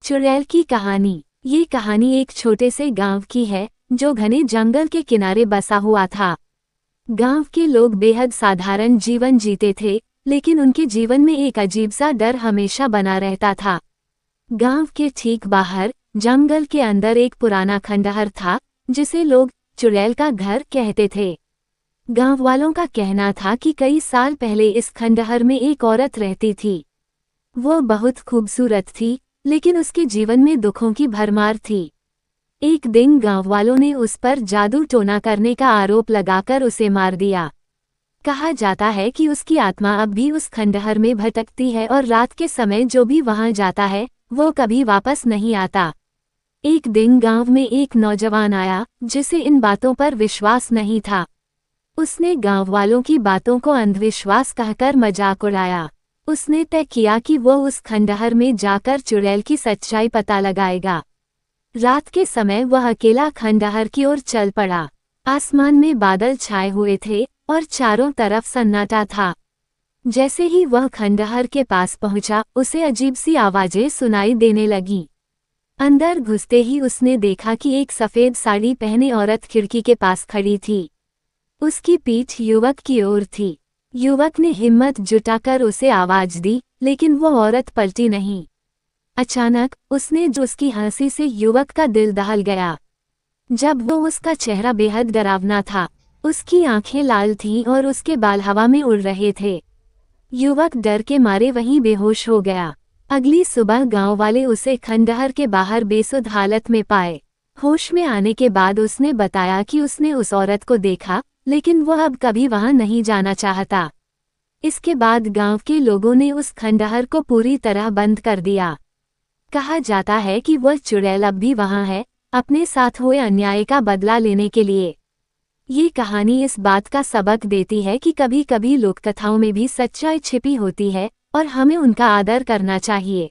चुड़ैल की कहानी। ये कहानी एक छोटे से गांव की है जो घने जंगल के किनारे बसा हुआ था। गांव के लोग बेहद साधारण जीवन जीते थे, लेकिन उनके जीवन में एक अजीब सा डर हमेशा बना रहता था। गांव के ठीक बाहर जंगल के अंदर एक पुराना खंडहर था, जिसे लोग चुड़ैल का घर कहते थे। गांव वालों का कहना था कि कई साल पहले इस खंडहर में एक औरत रहती थी। वो बहुत खूबसूरत थी, लेकिन उसके जीवन में दुखों की भरमार थी। एक दिन गांव वालों ने उस पर जादू टोना करने का आरोप लगाकर उसे मार दिया। कहा जाता है कि उसकी आत्मा अब भी उस खंडहर में भटकती है और रात के समय जो भी वहां जाता है वो कभी वापस नहीं आता। एक दिन गांव में एक नौजवान आया जिसे इन बातों पर विश्वास नहीं था। उसने गांव वालों की बातों को अंधविश्वास कहकर मजाक उड़ाया। उसने तय किया कि वो उस खंडहर में जाकर चुड़ैल की सच्चाई पता लगाएगा। रात के समय वह अकेला खंडहर की ओर चल पड़ा। आसमान में बादल छाए हुए थे और चारों तरफ सन्नाटा था। जैसे ही वह खंडहर के पास पहुंचा, उसे अजीब सी आवाजें सुनाई देने लगीं। अंदर घुसते ही उसने देखा कि एक सफेद साड़ी पहने औरत खिड़की के पास खड़ी थी। उसकी पीठ युवक की ओर थी। युवक ने हिम्मत जुटाकर उसे आवाज दी, लेकिन वो औरत पलटी नहीं। अचानक उसने जो उसकी हंसी से युवक का दिल दहल गया। जब वो उसका चेहरा बेहद डरावना था, उसकी आंखें लाल थीं और उसके बाल हवा में उड़ रहे थे। युवक डर के मारे वहीं बेहोश हो गया। अगली सुबह गांव वाले उसे खंडहर के बाहर बेसुध हालत में पाए। होश में आने के बाद उसने बताया कि उसने उस औरत को देखा, लेकिन वह अब कभी वहां नहीं जाना चाहता। इसके बाद गांव के लोगों ने उस खंडहर को पूरी तरह बंद कर दिया। कहा जाता है कि वह चुड़ैल अब भी वहां है, अपने साथ हुए अन्याय का बदला लेने के लिए। ये कहानी इस बात का सबक देती है कि कभी कभी लोककथाओं में भी सच्चाई छिपी होती है और हमें उनका आदर करना चाहिए।